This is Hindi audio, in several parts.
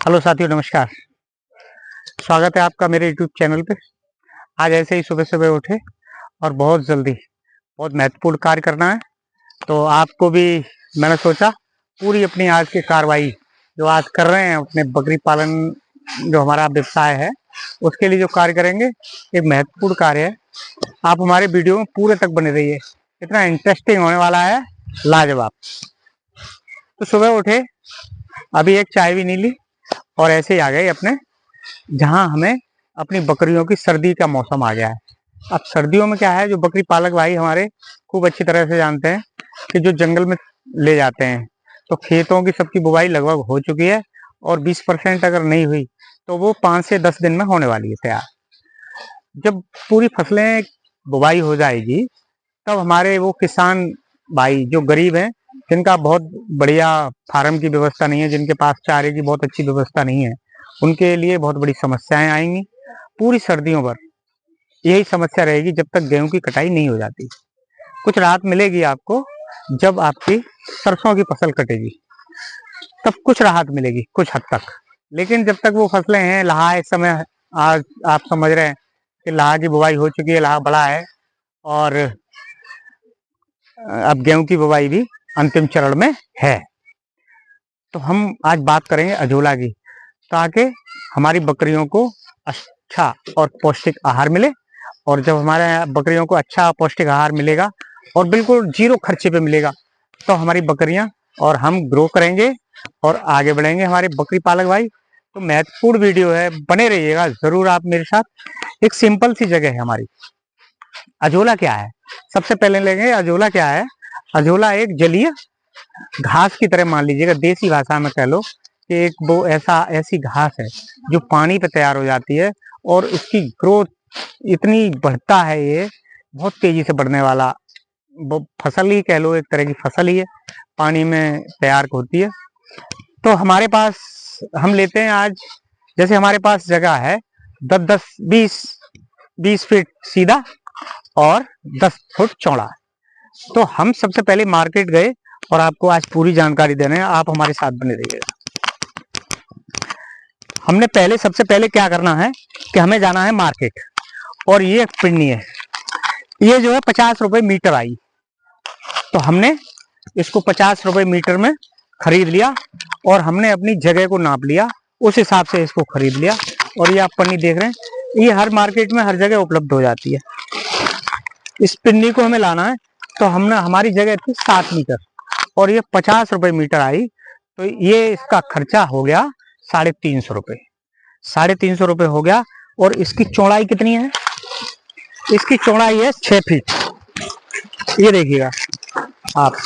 हेलो साथियों, नमस्कार। स्वागत है आपका मेरे यूट्यूब चैनल पे। आज ऐसे ही सुबह सुबह उठे और बहुत जल्दी बहुत महत्वपूर्ण कार्य करना है, तो आपको भी मैंने सोचा पूरी अपनी आज की कार्रवाई जो आज कर रहे हैं अपने बकरी पालन जो हमारा व्यवसाय है उसके लिए जो कार्य करेंगे, एक महत्वपूर्ण कार्य है। आप हमारे वीडियो में पूरे तक बने रहिए, इतना इंटरेस्टिंग होने वाला है, लाजवाब। तो सुबह उठे, अभी एक चाय भी नहीं ली और ऐसे ही आ गए अपने जहां हमें अपनी बकरियों की सर्दी का मौसम आ गया है। अब सर्दियों में क्या है, जो बकरी पालक भाई हमारे खूब अच्छी तरह से जानते हैं कि जो जंगल में ले जाते हैं तो खेतों की सबकी बुवाई लगभग हो चुकी है और 20% अगर नहीं हुई तो वो 5 से 10 दिन में होने वाली है तैयार। जब पूरी फसलें बुवाई हो जाएगी तब हमारे वो किसान भाई जो गरीब हैं, जिनका बहुत बढ़िया फार्म की व्यवस्था नहीं है, जिनके पास चारे की बहुत अच्छी व्यवस्था नहीं है, उनके लिए बहुत बड़ी समस्याएं आएंगी। पूरी सर्दियों भर यही समस्या रहेगी जब तक गेहूं की कटाई नहीं हो जाती। कुछ राहत मिलेगी आपको जब आपकी सरसों की फसल कटेगी, तब कुछ राहत मिलेगी कुछ हद तक। लेकिन जब तक वो फसलें हैं, लाहा इस समय आज आप समझ रहे हैं कि लाहा की बुवाई हो चुकी है, लाहा बड़ा है और अब गेहूं की बुवाई भी अंतिम चरण में है। तो हम आज बात करेंगे अजोला की, ताकि हमारी बकरियों को अच्छा और पौष्टिक आहार मिले। और जब हमारे बकरियों को अच्छा पौष्टिक आहार मिलेगा और बिल्कुल जीरो खर्चे पे मिलेगा तो हमारी बकरियां और हम ग्रो करेंगे और आगे बढ़ेंगे हमारे बकरी पालक भाई। तो महत्वपूर्ण वीडियो है, बने रहिएगा जरूर आप मेरे साथ। एक सिंपल सी जगह है हमारी। अजोला क्या है, सबसे पहले लेंगे अजोला क्या है। अजोला एक जलीय घास की तरह मान लीजिएगा, देसी भाषा में कह लो कि एक वो ऐसी घास है जो पानी पे तैयार हो जाती है और इसकी ग्रोथ इतनी बढ़ता है, ये बहुत तेजी से बढ़ने वाला वो फसल ही कह लो, एक तरह की फसल ही है, पानी में तैयार होती है। तो हमारे पास हम लेते हैं आज, जैसे हमारे पास जगह है 10-10 20 फीट सीधा और 10 फुट चौड़ा। तो हम सबसे पहले मार्केट गए और आपको आज पूरी जानकारी दे रहे हैं, आप हमारे साथ बने रहिएगा। हमने सबसे पहले क्या करना है कि हमें जाना है मार्केट, और ये एक पिन्नी है, ये जो है 50 रुपए मीटर आई। तो हमने इसको 50 रुपए मीटर में खरीद लिया और हमने अपनी जगह को नाप लिया, उस हिसाब से इसको खरीद लिया। और ये आप पन्नी देख रहे हैं, ये हर मार्केट में हर जगह उपलब्ध हो जाती है। इस पिन्नी को हमें लाना है, तो हमने हमारी जगह थी 7 मीटर और ये 50 रुपए मीटर आई, तो ये इसका खर्चा हो गया 350 रुपए। 350 रुपए हो गया। और इसकी चौड़ाई कितनी है, इसकी चौड़ाई है 6 फीट। ये देखिएगा आप,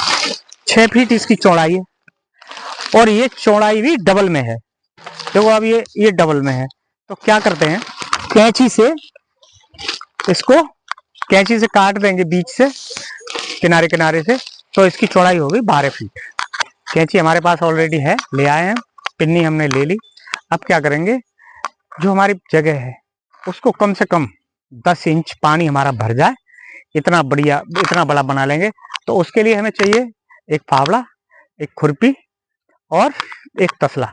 6 फीट इसकी चौड़ाई है और ये चौड़ाई भी डबल में है। देखो अब ये डबल में है। तो क्या करते हैं, कैंची से काट देंगे बीच से, किनारे किनारे से, तो इसकी चौड़ाई होगी 12 फीट। कैंची हमारे पास ऑलरेडी है, ले आए हैं, पिन्नी हमने ले ली। अब क्या करेंगे, जो हमारी जगह है उसको कम से कम 10 इंच पानी हमारा भर जाए, इतना बड़ा बना लेंगे। तो उसके लिए हमें चाहिए एक फावड़ा, एक खुरपी और एक तसला,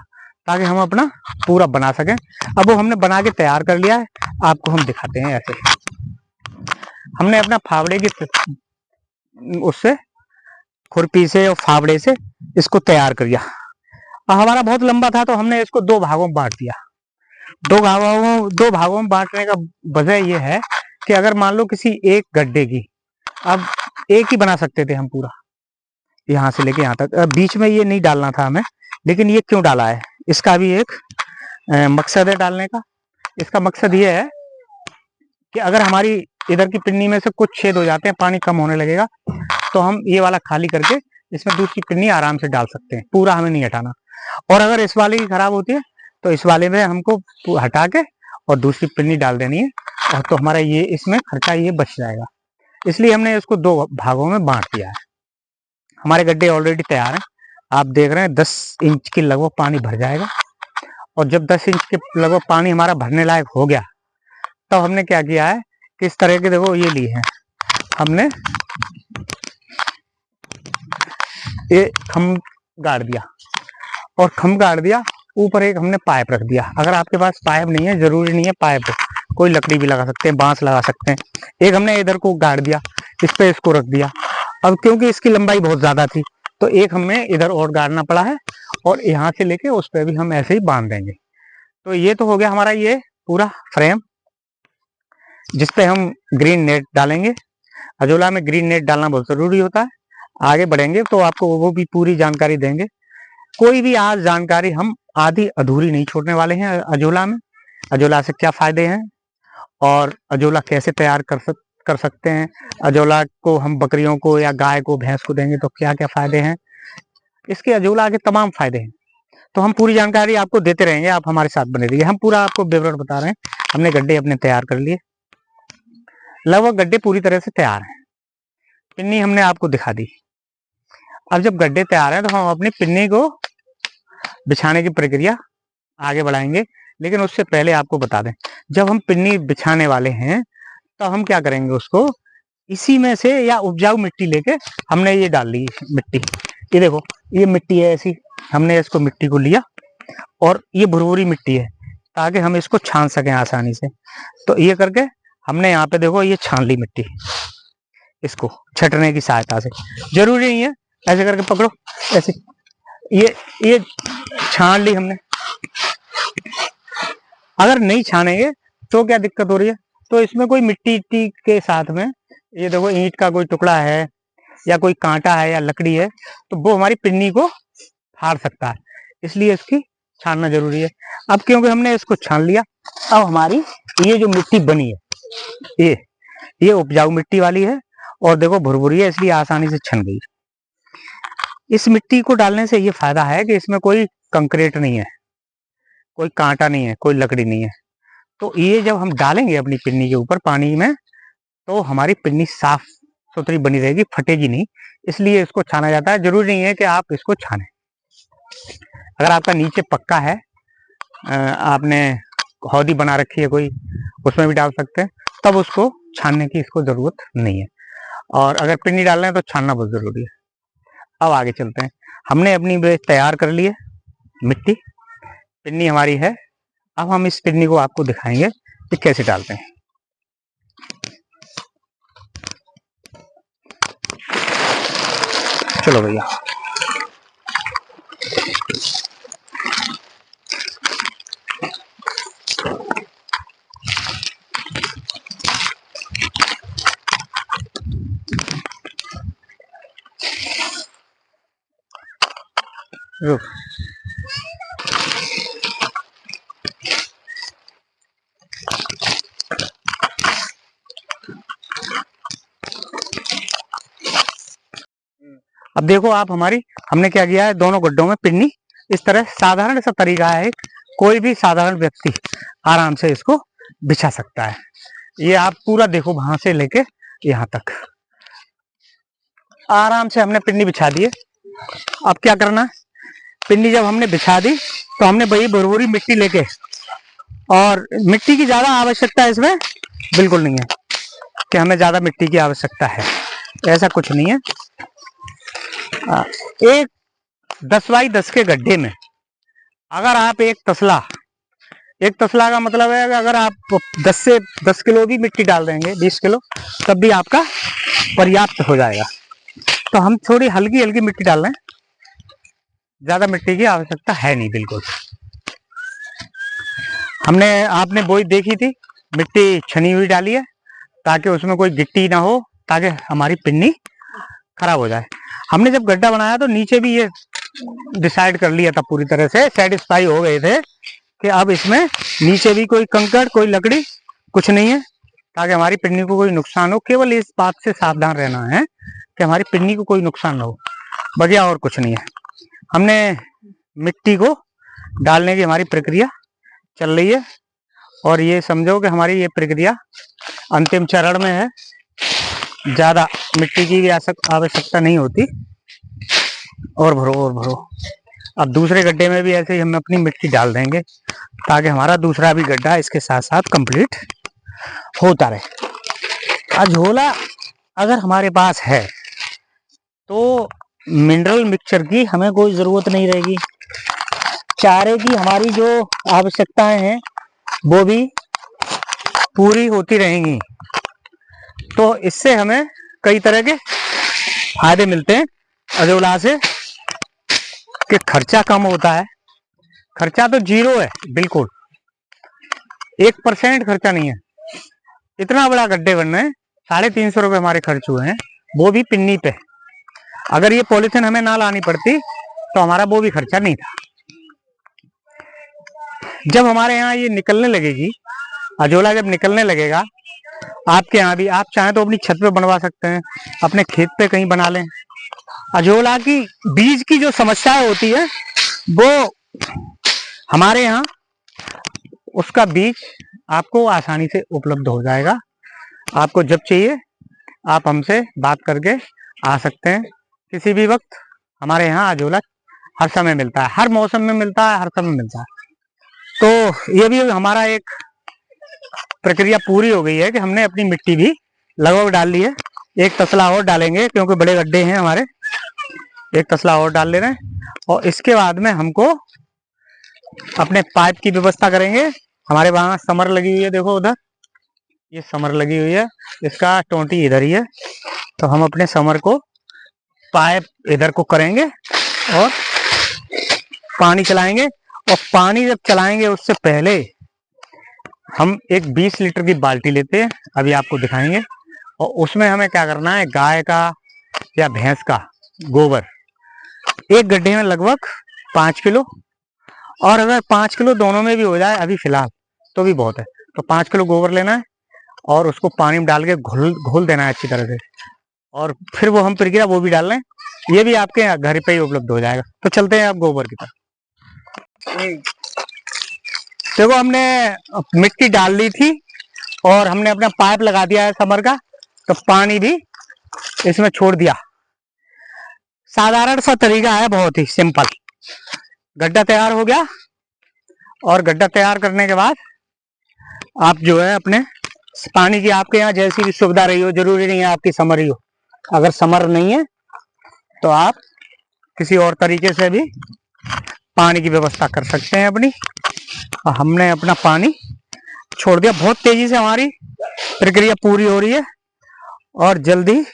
ताकि हम अपना पूरा बना सकें। अब वो हमने बना के तैयार कर लिया है, आपको हम दिखाते हैं। ऐसे हमने अपना फावड़े की उससे, खुरपी से और फावड़े से इसको तैयार कर लिया। हमारा बहुत लंबा था तो हमने इसको 2 भागों में बांट दिया। 2 भागों में बांटने का वजह यह है कि अगर मान लो किसी एक गड्ढे की, अब एक ही बना सकते थे हम पूरा, यहाँ से लेके यहाँ तक, बीच में ये नहीं डालना था हमें। लेकिन ये क्यों डाला है, इसका भी एक मकसद है डालने का। इसका मकसद ये है कि अगर हमारी इधर की पिन्नी में से कुछ छेद हो जाते हैं, पानी कम होने लगेगा, तो हम ये वाला खाली करके इसमें दूसरी पिन्नी आराम से डाल सकते हैं, पूरा हमें नहीं हटाना। और अगर इस वाले की खराब होती है तो इस वाले में हमको हटा के और दूसरी पिन्नी डाल देनी है, और तो हमारा ये इसमें खर्चा ये बच जाएगा। इसलिए हमने इसको 2 भागों में बांट दिया है। हमारे गड्ढे ऑलरेडी तैयार हैं, आप देख रहे हैं 10 इंच की लगभग पानी भर जाएगा। और जब 10 इंच के लगभग पानी हमारा भरने लायक हो गया, तब हमने क्या किया है, किस तरह के, देखो ये लिए हैं हमने, ये खम्भ गाड़ दिया और खम्भ गाड़ दिया ऊपर एक हमने पाइप रख दिया। अगर आपके पास पाइप नहीं है, जरूरी नहीं है पाइप, कोई लकड़ी भी लगा सकते हैं, बांस लगा सकते हैं। एक हमने इधर को गाड़ दिया, इस पे इसको रख दिया। अब क्योंकि इसकी लंबाई बहुत ज्यादा थी तो एक हमें इधर और गाड़ना पड़ा है, और यहाँ से लेके उस पर भी हम ऐसे ही बांध देंगे। तो ये तो हो गया हमारा ये पूरा फ्रेम, जिसपे हम ग्रीन नेट डालेंगे। अजोला में ग्रीन नेट डालना बहुत जरूरी होता है। आगे बढ़ेंगे तो आपको वो भी पूरी जानकारी देंगे। कोई भी आज जानकारी हम आधी अधूरी नहीं छोड़ने वाले हैं अजोला में। अजोला से क्या फायदे हैं और अजोला कैसे तैयार कर सकते हैं, अजोला को हम बकरियों को या गाय को भैंस को देंगे तो क्या क्या फायदे हैं, इसके अजोला के तमाम फायदे हैं। तो हम पूरी जानकारी आपको देते रहेंगे, आप हमारे साथ बने रहिए। हम पूरा आपको विवरण बता रहे हैं। हमने गड्ढे अपने तैयार कर लिए, लगभग गड्ढे पूरी तरह से तैयार हैं। पिन्नी हमने आपको दिखा दी। अब जब गड्ढे तैयार हैं तो हम अपनी पिन्नी को बिछाने की प्रक्रिया आगे बढ़ाएंगे। लेकिन उससे पहले आपको बता दें, जब हम पिन्नी बिछाने वाले हैं तो हम क्या करेंगे, उसको इसी में से या उपजाऊ मिट्टी लेके हमने ये डाल ली मिट्टी। ये देखो, ये मिट्टी है ऐसी, हमने इसको मिट्टी को लिया और ये भुरभुरी मिट्टी है ताकि हम इसको छान सकें आसानी से। तो ये करके हमने यहाँ पे देखो ये छान ली मिट्टी, इसको छटने की सहायता से। जरूरी नहीं है ऐसे करके पकड़ो, ऐसे ये छान ली हमने। अगर नहीं छानेंगे तो क्या दिक्कत हो रही है, तो इसमें कोई मिट्टी के साथ में ये देखो ईंट का कोई टुकड़ा है या कोई कांटा है या लकड़ी है तो वो हमारी पिन्नी को फाड़ सकता है, इसलिए इसकी छानना जरूरी है। अब क्योंकि हमने इसको छान लिया, अब हमारी ये जो मिट्टी बनी है ये उपजाऊ मिट्टी वाली है और देखो भुरभुरी है, इसलिए आसानी से छन गई। इस मिट्टी को डालने से ये फायदा है कि इसमें कोई कंक्रीट नहीं है, कोई कांटा नहीं है, कोई लकड़ी नहीं है। तो ये जब हम डालेंगे अपनी पिन्नी के ऊपर पानी में तो हमारी पिन्नी साफ सुथरी बनी रहेगी, फटेगी नहीं, इसलिए इसको छाना जाता है। जरूरी नहीं है कि आप इसको छानें। अगर आपका नीचे पक्का है, आपने हौदी बना रखी है कोई, उसमें भी डाल सकते हैं, तब उसको छानने की इसको जरूरत नहीं है। और अगर पिन्नी डालना है तो छानना बहुत जरूरी है। अब आगे चलते हैं। हमने अपनी बेस तैयार कर ली है, मिट्टी पिन्नी हमारी है। अब हम इस पिन्नी को आपको दिखाएंगे कि कैसे डालते हैं। चलो भैया, रुक। अब देखो आप हमारी, हमने क्या किया है, दोनों गड्ढों में पिन्नी इस तरह, साधारण सा तरीका है, कोई भी साधारण व्यक्ति आराम से इसको बिछा सकता है। ये आप पूरा देखो, वहां से लेके यहाँ तक आराम से हमने पिन्नी बिछा दी है। अब क्या करना है, पिन्नी जब हमने बिछा दी तो हमने वही भुरभुरी मिट्टी लेके, और मिट्टी की ज्यादा आवश्यकता इसमें बिल्कुल नहीं है कि हमें ज्यादा मिट्टी की आवश्यकता है, ऐसा कुछ नहीं है। एक 10 बाई 10 के गड्ढे में अगर आप एक तसला का मतलब है अगर आप 10 किलो भी मिट्टी डाल देंगे, 20 किलो, तब भी आपका पर्याप्त हो जाएगा। तो हम थोड़ी हल्की हल्की मिट्टी डाल रहे हैं, ज्यादा मिट्टी की आवश्यकता है नहीं बिल्कुल। आपने बोई देखी थी, मिट्टी छनी हुई डाली है ताकि उसमें कोई गिट्टी ना हो, ताकि हमारी पिन्नी खराब हो जाए। हमने जब गड्ढा बनाया तो नीचे भी ये डिसाइड कर लिया था, पूरी तरह से सेटिस्फाई हो गए थे कि अब इसमें नीचे भी कोई कंकड़, कोई लकड़ी कुछ नहीं है, ताकि हमारी पिन्नी को कोई नुकसान हो। केवल इस बात से सावधान रहना है कि हमारी पिन्नी को कोई नुकसान ना हो, बढ़िया, और कुछ नहीं है। हमने मिट्टी को डालने की हमारी प्रक्रिया चल रही है, और ये समझो कि हमारी ये प्रक्रिया अंतिम चरण में है। ज्यादा मिट्टी की भी आवश्यकता नहीं होती। और भरो। अब दूसरे गड्ढे में भी ऐसे ही हम अपनी मिट्टी डाल देंगे ताकि हमारा दूसरा भी गड्ढा इसके साथ साथ कंप्लीट होता रहे। अजोला अगर हमारे पास है तो मिनरल मिक्सचर की हमें कोई जरूरत नहीं रहेगी। चारे की हमारी जो आवश्यकताएं हैं वो भी पूरी होती रहेंगी। तो इससे हमें कई तरह के फायदे मिलते हैं अजोला से, कि खर्चा कम होता है। खर्चा तो जीरो है, बिल्कुल 1% खर्चा नहीं है। इतना बड़ा गड्ढे बनने 350 रुपये हमारे खर्च हुए हैं, वो भी पिन्नी पे। अगर ये पॉलीथिन हमें ना लानी पड़ती तो हमारा वो भी खर्चा नहीं था। जब हमारे यहाँ ये निकलने लगेगी, अजोला जब निकलने लगेगा आपके यहाँ भी, आप चाहें तो अपनी छत पे बनवा सकते हैं, अपने खेत पे कहीं बना लें। अजोला की बीज की जो समस्या होती है वो हमारे यहाँ उसका बीज आपको आसानी से उपलब्ध हो जाएगा। आपको जब चाहिए आप हमसे बात करके आ सकते हैं, किसी भी वक्त हमारे यहाँ अजोला हर समय मिलता है, हर मौसम में मिलता है, हर समय मिलता है। तो ये भी हमारा एक प्रक्रिया पूरी हो गई है कि हमने अपनी मिट्टी भी लगभग डाल ली है। एक तसला और डालेंगे क्योंकि बड़े गड्ढे हैं हमारे, एक तसला और डाल ले रहे हैं। और इसके बाद में हमको अपने पाइप की व्यवस्था करेंगे। हमारे वहां समर लगी हुई है, देखो उधर ये समर लगी हुई है, इसका टोंटी इधर ही है। तो हम अपने समर को पाइप इधर को करेंगे और पानी चलाएंगे। और पानी जब चलाएंगे उससे पहले हम एक 20 लीटर की बाल्टी लेते हैं, अभी आपको दिखाएंगे। और उसमें हमें क्या करना है, गाय का या भैंस का गोबर, एक गड्ढे में लगभग 5 किलो, और अगर 5 किलो दोनों में भी हो जाए अभी फिलहाल तो भी बहुत है। तो 5 किलो गोबर लेना है और उसको पानी में डाल के घोल देना है अच्छी तरह से। और फिर वो हम प्रक्रिया वो भी डाल लें, ये भी आपके घर पे ही उपलब्ध हो जाएगा। तो चलते हैं आप गोबर की तरफ। देखो हमने मिट्टी डाल ली थी और हमने अपना पाइप लगा दिया है समर का, तो पानी भी इसमें छोड़ दिया। साधारण सा तरीका है, बहुत ही सिंपल। गड्ढा तैयार हो गया, और गड्ढा तैयार करने के बाद आप जो है अपने पानी की, आपके यहाँ जैसी भी सुविधा रही हो, जरूरी नहीं है आपकी समर ही हो। अगर समर नहीं है तो आप किसी और तरीके से भी पानी की व्यवस्था कर सकते हैं अपनी। और हमने अपना पानी छोड़ दिया, बहुत तेजी से हमारी प्रक्रिया पूरी हो रही है और जल्दी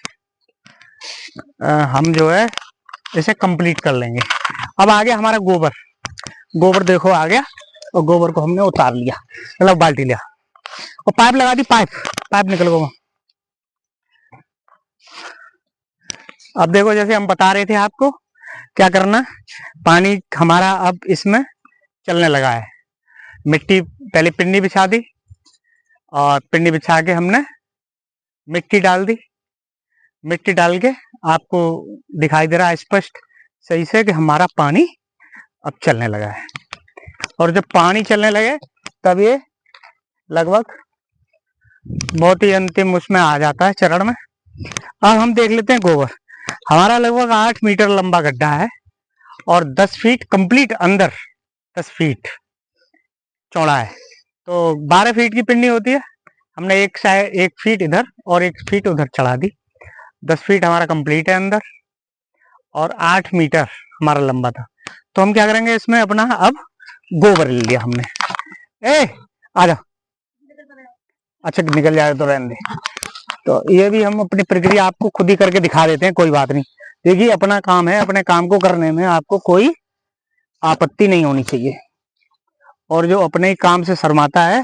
हम जो है इसे कंप्लीट कर लेंगे। अब आ गया हमारा गोबर। गोबर देखो आ गया, और गोबर को हमने उतार लिया, मतलब बाल्टी लिया और पाइप लगा दी। पाइप निकल गया। अब देखो जैसे हम बता रहे थे आपको क्या करना, पानी हमारा अब इसमें चलने लगा है। मिट्टी पहले पिन्नी बिछा दी, और पिन्नी बिछा के हमने मिट्टी डाल दी। मिट्टी डाल के आपको दिखाई दे रहा है स्पष्ट सही से कि हमारा पानी अब चलने लगा है। और जब पानी चलने लगे तब ये लगभग बहुत ही अंतिम उसमें आ जाता है चरण में। अब हम देख लेते हैं गोबर। हमारा लगभग 8 मीटर लंबा गड्ढा है और 10 फीट कंप्लीट अंदर 10 फीट चौड़ा है। तो 12 फीट की पिंडी होती है। हमने एक फीट इधर और 1 फीट उधर चढ़ा दी। 10 फीट हमारा कंप्लीट है अंदर, और 8 मीटर हमारा लंबा था। तो हम क्या करेंगे, इसमें अपना अब गोबर ले लिया हमने। आ जाओ, अच्छा निकल जाए तो रहने दे। तो ये भी हम अपनी प्रक्रिया आपको खुद ही करके दिखा देते हैं, कोई बात नहीं। देखिए अपना काम है, अपने काम को करने में आपको कोई आपत्ति नहीं होनी चाहिए। और जो अपने ही काम से शर्माता है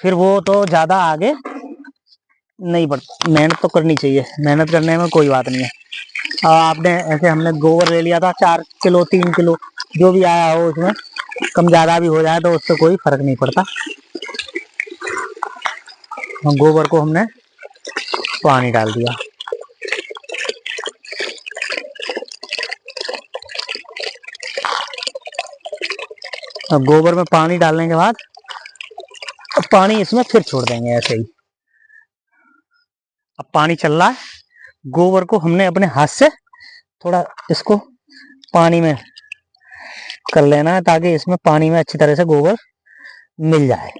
फिर वो तो ज्यादा आगे नहीं बढ़ता। मेहनत तो करनी चाहिए, मेहनत करने में कोई बात नहीं है। आपने ऐसे हमने गोबर ले लिया था 4 किलो 3 किलो जो भी आया हो, उसमें कम ज्यादा भी हो जाए तो उससे कोई फर्क नहीं पड़ता। गोबर को हमने पानी डाल दिया। अब गोबर में पानी डालने के बाद अब पानी इसमें फिर छोड़ देंगे ऐसे ही। अब पानी चल रहा है, गोबर को हमने अपने हाथ से थोड़ा इसको पानी में कर लेना है ताकि इसमें पानी में अच्छी तरह से गोबर मिल जाए।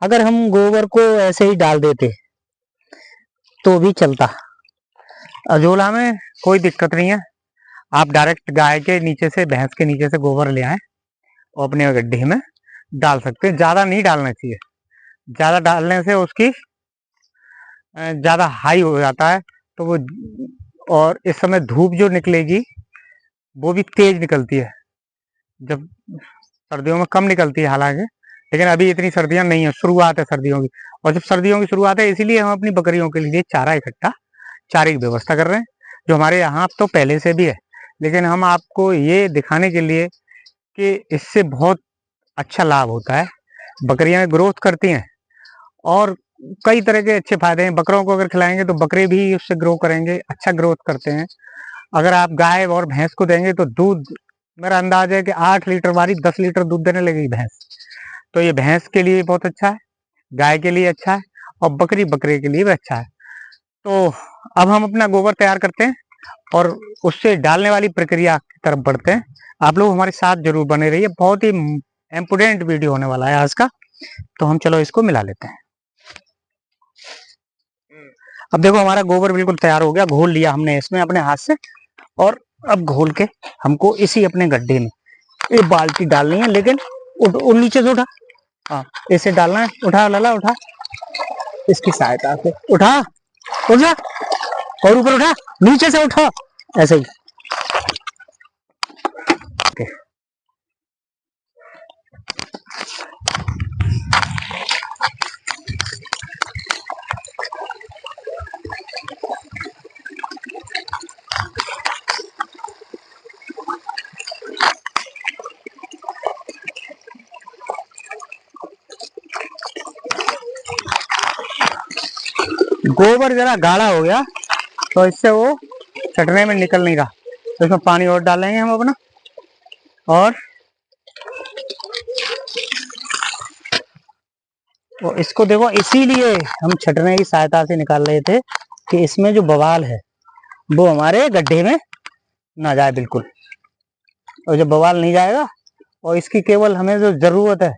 अगर हम गोबर को ऐसे ही डाल देते तो भी चलता, अजोला में कोई दिक्कत नहीं है। आप डायरेक्ट गाय के नीचे से, भैंस के नीचे से गोबर ले आए और अपने गड्ढे में डाल सकते हैं। ज़्यादा नहीं डालना चाहिए, ज़्यादा डालने से उसकी ज़्यादा हाई हो जाता है तो वो, और इस समय धूप जो निकलेगी वो भी तेज निकलती है, जब सर्दियों में कम निकलती है हालांकि, लेकिन अभी इतनी सर्दियां नहीं है, शुरुआत है सर्दियों की। और जब सर्दियों की शुरुआत है इसीलिए हम अपनी बकरियों के लिए चारे की व्यवस्था कर रहे हैं, जो हमारे यहाँ तो पहले से भी है, लेकिन हम आपको ये दिखाने के लिए कि इससे बहुत अच्छा लाभ होता है। बकरियां ग्रोथ करती हैं और कई तरह के अच्छे फायदे हैं। बकरों को अगर खिलाएंगे तो बकरे भी उससे ग्रो करेंगे, अच्छा ग्रोथ करते हैं। अगर आप गाय और भैंस को देंगे तो दूध, मेरा अंदाज है कि 8 लीटर वाली 10 लीटर दूध देने लगेगी भैंस। तो ये भैंस के लिए बहुत अच्छा है, गाय के लिए अच्छा है और बकरे के लिए भी अच्छा है। तो अब हम अपना गोबर तैयार करते हैं और उससे डालने वाली प्रक्रिया की तरफ बढ़ते हैं। आप लोग हमारे साथ जरूर बने रहिए, बहुत ही इम्पोर्टेंट वीडियो होने वाला है आज का। तो हम चलो इसको मिला लेते हैं। अब देखो हमारा गोबर बिल्कुल तैयार हो गया, घोल लिया हमने इसमें अपने हाथ से, और अब घोल के हमको इसी अपने गड्ढे में ये बाल्टी डालनी है, लेकिन नीचे से उठा, हाँ इसे डालना है। उठा लाला उठा, इसकी सहायता से उठा, उठ जा और ऊपर उठा, नीचे से उठा, ऐसे ही। ओके। गोबर जरा गाढ़ा हो गया तो इससे वो छटने में निकल नहीं रहा, तो इसमें पानी और डालेंगे हम अपना, और इसको देखो, इसीलिए हम छटने की सहायता से निकाल रहे थे कि इसमें जो बवाल है वो हमारे गड्ढे में ना जाए बिल्कुल। और जब बवाल नहीं जाएगा और इसकी केवल हमें जो जरूरत है,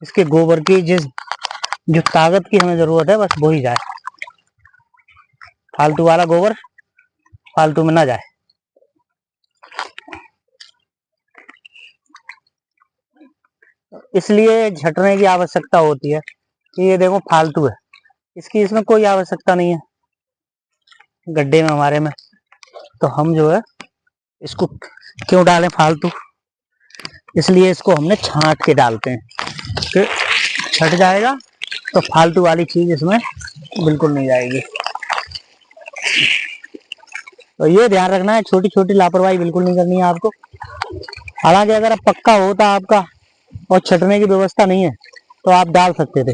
इसके गोबर की जो ताकत की हमें जरूरत है, बस वो ही जाए, फालतू वाला गोबर फालतू में ना जाए। इसलिए झटने की आवश्यकता होती है कि ये देखो फालतू है, इसकी इसमें कोई आवश्यकता नहीं है गड्ढे में हमारे में, तो हम जो है इसको क्यों डालें फालतू, इसलिए इसको हमने छांट के डालते हैं कि छट जाएगा तो फालतू वाली चीज इसमें बिल्कुल नहीं जाएगी। तो ये ध्यान रखना है, छोटी छोटी लापरवाही बिल्कुल नहीं करनी है आपको। हालांकि अगर पक्का होता आपका और छटने की व्यवस्था नहीं है तो आप डाल सकते थे,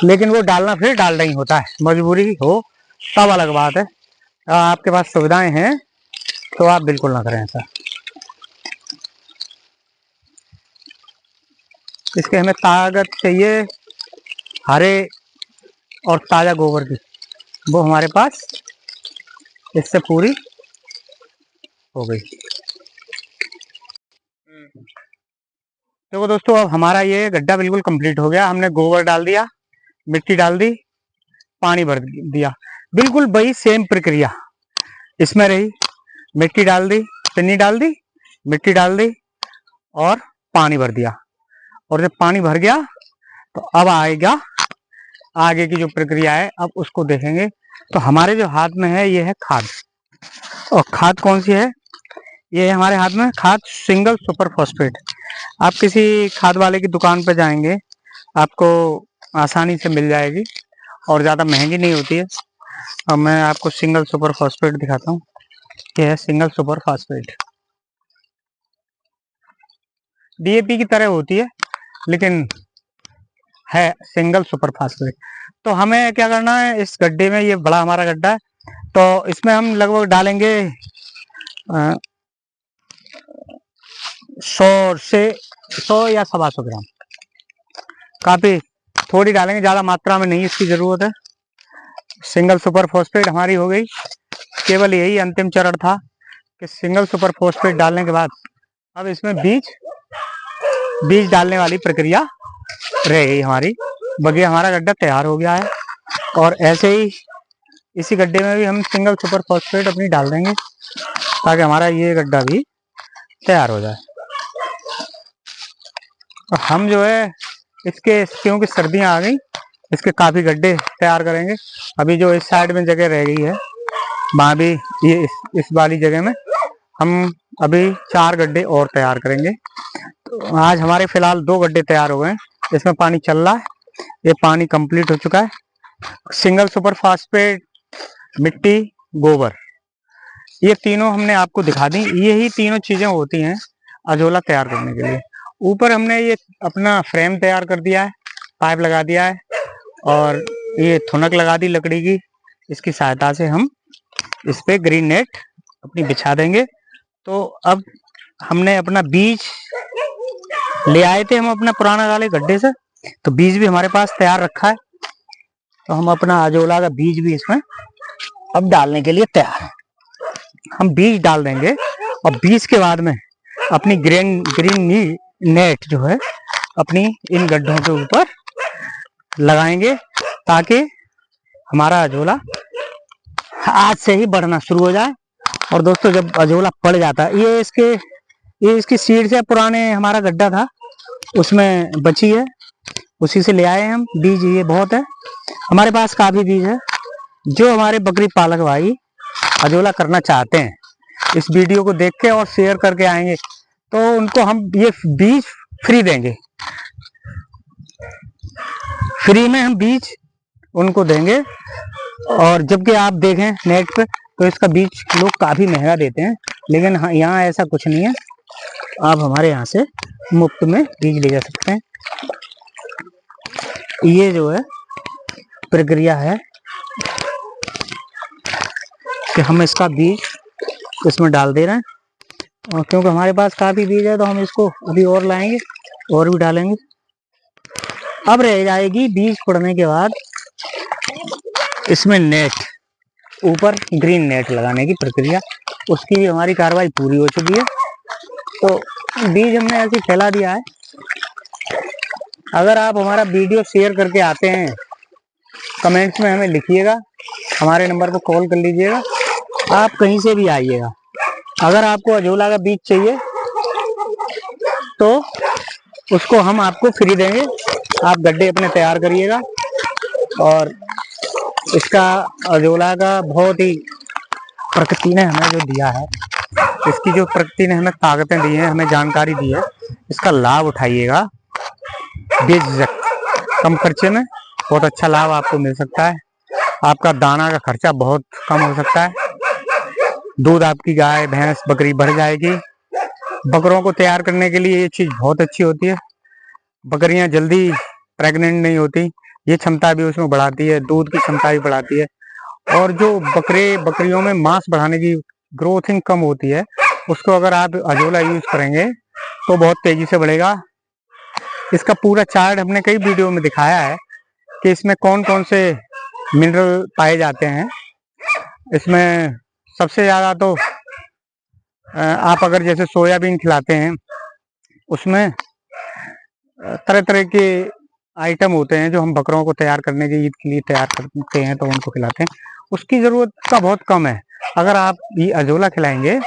लेकिन वो डालना फिर डालना ही होता है, मजबूरी हो तब अलग बात है। आपके पास सुविधाएं हैं तो आप बिल्कुल ना करें ऐसा। इसके हमें ताकत चाहिए हरे और ताजा गोबर की, वो हमारे पास इससे पूरी हो गई। देखो दोस्तों, अब हमारा ये गड्ढा बिल्कुल कंप्लीट हो गया। हमने गोबर डाल दिया, मिट्टी डाल दी, पानी भर दिया, बिल्कुल वही सेम प्रक्रिया इसमें रही। मिट्टी डाल दी, पिन्नी डाल दी, मिट्टी डाल दी और पानी भर दिया। और जब पानी भर गया तो अब आएगा आगे की जो प्रक्रिया है, अब उसको देखेंगे। तो हमारे जो हाथ में है ये है खाद, और खाद कौन सी है, ये हमारे हाथ में खाद सिंगल सुपर फॉस्फेट। आप किसी खाद वाले की दुकान पर जाएंगे, आपको आसानी से मिल जाएगी और ज़्यादा महंगी नहीं होती है। अब मैं आपको सिंगल सुपर फॉस्फेट दिखाता हूँ। ये है सिंगल सुपर फॉस्फेट, डीएपी की तरह होती है लेकिन है सिंगल सुपर फॉस्फेट। तो हमें क्या करना है, इस गड्ढे में, ये बड़ा हमारा गड्ढा है, तो इसमें हम लगभग डालेंगे 100 या 125 ग्राम, काफी थोड़ी डालेंगे, ज्यादा मात्रा में नहीं इसकी जरूरत है। सिंगल सुपर फॉस्फेट हमारी हो गई। केवल यही अंतिम चरण था कि सिंगल सुपर फॉस्फेट डालने के बाद अब इसमें बीज डालने वाली प्रक्रिया रह गई हमारी। बाकी हमारा गड्ढा तैयार हो गया है, और ऐसे ही इसी गड्ढे में भी हम सिंगल सुपर फॉस्फेट अपनी डाल देंगे ताकि हमारा ये गड्ढा भी तैयार हो जाए। और हम जो है इसके, क्योंकि सर्दियां आ गई, इसके काफी गड्ढे तैयार करेंगे। अभी जो इस साइड में जगह रह गई है, वहां भी ये इस वाली जगह में हम अभी 4 गड्ढे और तैयार करेंगे। तो आज हमारे फिलहाल 2 गड्ढे तैयार हो गए, इसमें पानी चल रहा है, ये पानी कंप्लीट हो चुका है। सिंगल सुपर फास्फेट, मिट्टी, गोबर, ये तीनों हमने आपको दिखा दी। यही तीनों चीजें होती हैं अजोला तैयार करने के लिए। ऊपर हमने ये अपना फ्रेम तैयार कर दिया है, पाइप लगा दिया है और ये थुनक लगा दी लकड़ी की। इसकी सहायता से हम इस पे ग्रीन नेट अपनी बिछा देंगे। तो अब हमने अपना बीज ले आए थे हम अपना पुराना वाले गड्ढे से, तो बीज भी हमारे पास तैयार रखा है। तो हम अपना अजोला का बीज भी इसमें अब डालने के लिए तैयार है। हम बीज डाल देंगे और बीज के बाद में अपनी ग्रीन नेट जो है अपनी इन गड्ढों के ऊपर लगाएंगे, ताकि हमारा अजोला आज से ही बढ़ना शुरू हो जाए। और दोस्तों, जब अजोला पड़ जाता है, ये इसकी सीड से पुराने हमारा गड्ढा था उसमें बची है, उसी से ले आए हम बीज। ये बहुत है, हमारे पास काफी बीज है। जो हमारे बकरी पालक भाई अजोला करना चाहते हैं, इस वीडियो को देख के और शेयर करके आएंगे, तो उनको हम ये बीज फ्री देंगे। फ्री में हम बीज उनको देंगे। और जबकि आप देखें नेट पे, तो इसका बीज लोग काफी महंगा देते हैं, लेकिन हाँ, यहाँ ऐसा कुछ नहीं है। आप हमारे यहाँ से मुफ्त में बीज ले जा सकते हैं। ये जो है प्रक्रिया है कि हम इसका बीज इसमें डाल दे रहे हैं, और क्योंकि हमारे पास काफी बीज है तो हम इसको अभी और लाएंगे और भी डालेंगे। अब रह जाएगी बीज पड़ने के बाद इसमें नेट, ऊपर ग्रीन नेट लगाने की प्रक्रिया, उसकी भी हमारी कार्रवाई पूरी हो चुकी है। तो बीज हमने ऐसे फैला दिया है। अगर आप हमारा वीडियो शेयर करके आते हैं, कमेंट्स में हमें लिखिएगा, हमारे नंबर पर कॉल कर लीजिएगा, आप कहीं से भी आइएगा। अगर आपको अजोला का बीज चाहिए तो उसको हम आपको फ्री देंगे। आप गड्ढे अपने तैयार करिएगा। और इसका अजोला का बहुत ही प्रकृति ने हमें जो दिया है, इसकी जो प्रकृति ने हमें ताकतें दी हैं, हमें जानकारी दी है, इसका लाभ उठाइएगा। बेझिझक कम खर्चे में बहुत अच्छा लाभ आपको मिल सकता है। आपका दाना का खर्चा बहुत कम हो सकता है। दूध आपकी गाय भैंस बकरी बढ़ जाएगी। बकरों को तैयार करने के लिए ये चीज बहुत अच्छी होती है। बकरियां जल्दी प्रेग्नेंट नहीं होती, ये क्षमता भी उसमें बढ़ाती है, दूध की क्षमता भी बढ़ाती है। और जो बकरियों में मांस बढ़ाने की ग्रोथिंग कम होती है, उसको अगर आप अजोला यूज करेंगे तो बहुत तेजी से बढ़ेगा। इसका पूरा चार्ट हमने कई वीडियो में दिखाया है कि इसमें कौन कौन से मिनरल पाए जाते हैं। इसमें सबसे ज्यादा तो आप अगर जैसे सोयाबीन खिलाते हैं, उसमें तरह तरह के आइटम होते हैं जो हम बकरों को तैयार करने के ईद के लिए तैयार करते हैं, तो उनको खिलाते हैं। उसकी जरूरत का बहुत कम है। अगर आप ये अजोला खिलाएंगे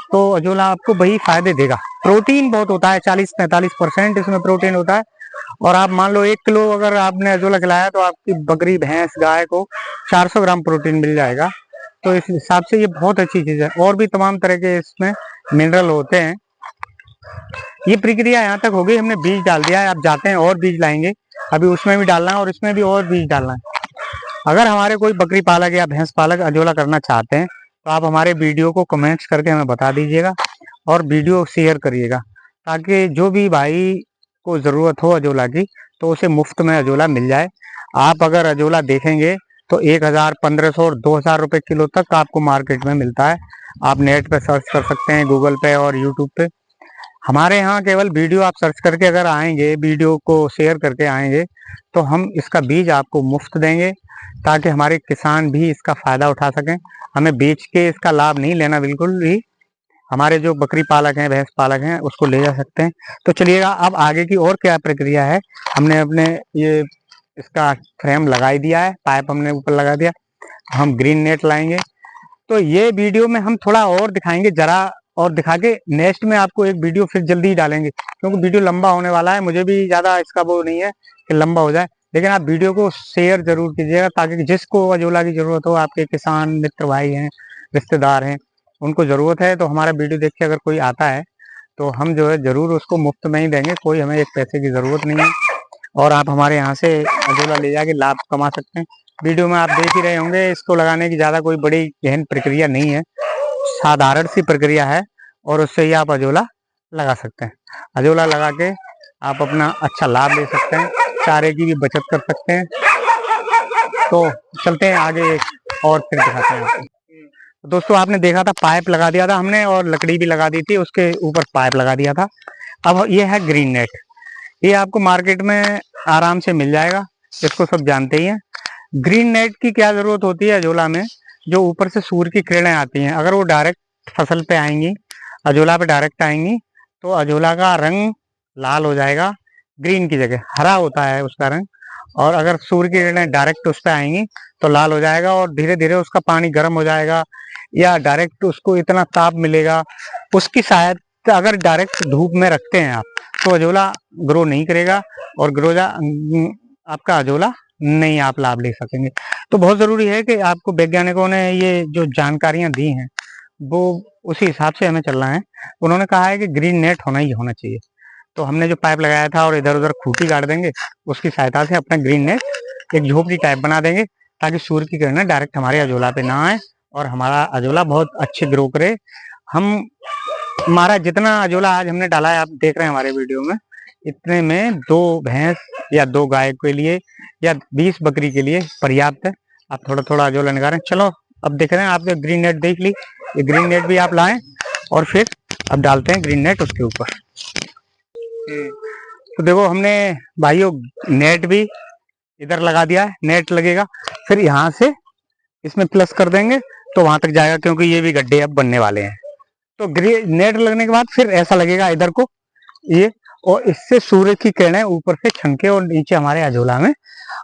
तो अजोला आपको वही फायदे देगा। प्रोटीन बहुत होता है, 40-45% इसमें प्रोटीन होता है। और आप मान लो 1 किलो अगर आपने अजोला खिलाया तो आपकी बकरी भैंस गाय को 400 ग्राम प्रोटीन मिल जाएगा। तो इस हिसाब से ये बहुत अच्छी चीज है। और भी तमाम तरह के इसमें मिनरल होते हैं। ये प्रक्रिया यहाँ तक हो गई, हमने बीज डाल दिया है। आप जाते हैं और बीज लाएंगे, अभी उसमें भी डालना है और इसमें भी और बीज डालना है। अगर हमारे कोई बकरी पालक या भैंस पालक अजोला करना चाहते हैं तो आप हमारे वीडियो को कमेंट्स करके हमें बता दीजिएगा और वीडियो शेयर करिएगा, ताकि जो भी भाई को जरूरत हो अजोला की तो उसे मुफ्त में अजोला मिल जाए। आप अगर अजोला देखेंगे तो 1000, 1500 और 2000 रुपए किलो तक आपको मार्केट में मिलता है। आप नेट पे सर्च कर सकते हैं, गूगल पे और यूट्यूब पे। हमारे यहाँ केवल वीडियो आप सर्च करके अगर आएंगे, वीडियो को शेयर करके आएंगे, तो हम इसका बीज आपको मुफ्त देंगे, ताकि हमारे किसान भी इसका फायदा उठा सकें। हमें बेच के इसका लाभ नहीं लेना बिल्कुल भी। हमारे जो बकरी पालक हैं, भैंस पालक हैं, उसको ले जा सकते हैं। तो चलिएगा, अब आगे की और क्या प्रक्रिया है। हमने अपने ये इसका फ्रेम लगा दिया है, पाइप हमने ऊपर लगा दिया। हम ग्रीन नेट लाएंगे, तो ये वीडियो में हम थोड़ा और दिखाएंगे जरा, और दिखा के नेक्स्ट में आपको एक वीडियो फिर जल्दी ही डालेंगे, क्योंकि वीडियो लंबा होने वाला है। मुझे भी ज़्यादा इसका वो नहीं है कि लंबा हो जाए, लेकिन आप वीडियो को शेयर जरूर कीजिएगा, ताकि जिसको अजोला की जरूरत हो, आपके किसान मित्र भाई हैं, रिश्तेदार हैं, उनको ज़रूरत है, तो हमारा वीडियो देख के अगर कोई आता है तो हम जो है ज़रूर उसको मुफ्त में ही देंगे, कोई हमें एक पैसे की ज़रूरत नहीं है। और आप हमारे यहाँ से अजोला ले जाके लाभ कमा सकते हैं। वीडियो में आप देख ही रहे होंगे, इसको लगाने की ज़्यादा कोई बड़ी गहन प्रक्रिया नहीं है, साधारण सी प्रक्रिया है, और उससे ही आप अजोला लगा सकते हैं। अजोला लगा के आप अपना अच्छा लाभ ले सकते हैं, चारे की भी बचत कर सकते हैं। तो चलते हैं आगे और फिर दिखाते हैं आपको। दोस्तों, आपने देखा था पाइप लगा दिया था हमने, और लकड़ी भी लगा दी थी, उसके ऊपर पाइप लगा दिया था। अब ये है ग्रीन नेट, ये आपको मार्केट में आराम से मिल जाएगा, इसको सब जानते ही हैं। ग्रीन नेट की क्या जरूरत होती है अजोला में? जो ऊपर से सूर्य की किरणें आती हैं, अगर वो डायरेक्ट फसल पे आएंगी, अजोला पे डायरेक्ट आएंगी, तो अजोला का रंग लाल हो जाएगा, ग्रीन की जगह हरा होता है उसका रंग। और अगर सूर्य की किरणें डायरेक्ट उस पर आएंगी तो लाल हो जाएगा, और धीरे धीरे उसका पानी गर्म हो जाएगा, या डायरेक्ट उसको इतना ताप मिलेगा उसकी सहायता, अगर डायरेक्ट धूप में रखते हैं आप, तो अजोला ग्रो नहीं करेगा, और आपका अजोला नहीं आप लाभ ले सकेंगे। तो बहुत जरूरी है कि आपको वैज्ञानिकों ने ये जो जानकारियां दी हैं वो उसी हिसाब से हमें चलना है। उन्होंने कहा है कि ग्रीन नेट होना ही होना चाहिए। तो हमने जो पाइप लगाया था और इधर उधर खूंटी गाड़ देंगे, उसकी सहायता से अपना ग्रीन नेट एक झोपड़ी टाइप बना देंगे, ताकि सूर्य की किरणें डायरेक्ट हमारे अजोला पे ना आए, और हमारा अजोला बहुत अच्छे ग्रो करे। हमारा जितना अजोला आज हमने डाला है, आप देख रहे हैं हमारे वीडियो में, इतने में 2 भैंस या 2 गाय के लिए या 20 बकरी के लिए पर्याप्त है। आप थोड़ा थोड़ा अजोला निकाल रहे हैं। चलो अब देख रहे हैं, आपने ग्रीन नेट देख ली, ये ग्रीन नेट भी आप लाएं, और फिर अब डालते हैं ग्रीन नेट उसके ऊपर। तो देखो, हमने भाइयों नेट भी इधर लगा दिया है, नेट लगेगा, फिर यहाँ से इसमें प्लस कर देंगे तो वहां तक जाएगा, क्योंकि ये भी गड्ढे अब बनने वाले हैं। तो नेट लगने के बाद फिर ऐसा लगेगा इधर को ये, और इससे सूर्य की किरणें ऊपर से छनके और नीचे हमारे अजोला में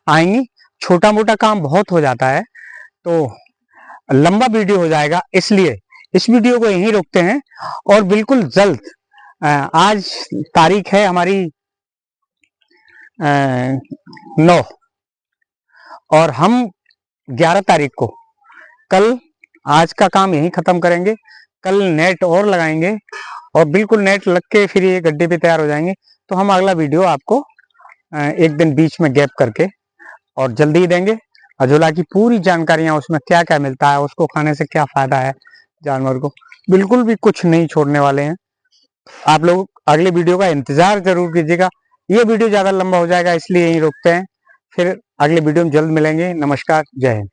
आएंगी। छोटा मोटा काम बहुत हो जाता है, तो लंबा वीडियो हो जाएगा, इसलिए इस वीडियो को यहीं रोकते हैं। और बिल्कुल जल्द, आज तारीख है हमारी 9, और हम 11 तारीख को, कल आज का काम यहीं खत्म करेंगे, कल नेट और लगाएंगे, और बिल्कुल नेट लग के फिर ये गड्ढे पे तैयार हो जाएंगे। तो हम अगला वीडियो आपको एक दिन बीच में गैप करके और जल्दी ही देंगे। अजोला की पूरी जानकारियां, उसमें क्या क्या मिलता है, उसको खाने से क्या फायदा है जानवर को, बिल्कुल भी कुछ नहीं छोड़ने वाले हैं। आप लोग अगले वीडियो का इंतजार जरूर कीजिएगा। ये वीडियो ज्यादा लंबा हो जाएगा, इसलिए यहीं रोकते हैं, फिर अगले वीडियो में जल्द मिलेंगे। नमस्कार, जय हिंद।